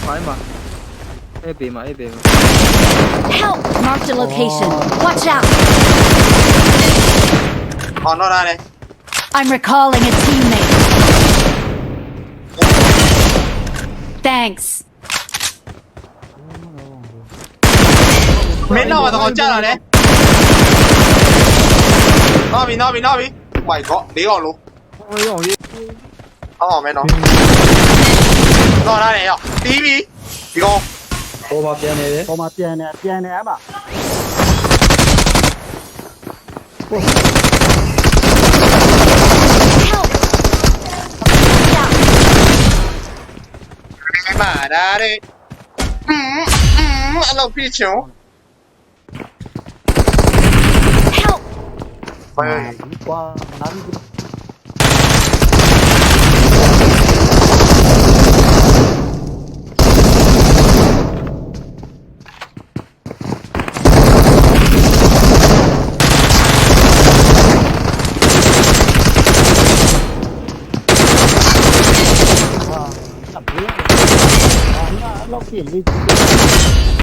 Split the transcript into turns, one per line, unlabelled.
Phải mà. Ê bì mà, ê bì mà.
Help! Marked a location. Watch out!
อ๋อนอกได้เลย
I'm recalling a teammate. Thanks.
မင်းတော့တော့ကြာလာတယ်နော်ပြီ Mày có ၄កောက်လုံး
Ôi dồi ôi.
အောင်မဲနော်တော့ရတယ်ရောတီးပြီဒီကောင်
Cô mà tiền này đấy.
ပေါ်မှာပြန်နေအဲ့မှာ
Help! Yeah.
မာဒါတဲ့အဲ့လိုဖြစ်ချုံ
Help!
ဟဲ့
ကွာနားပြီး ဟာအဲ့လောက်ပြင်လေး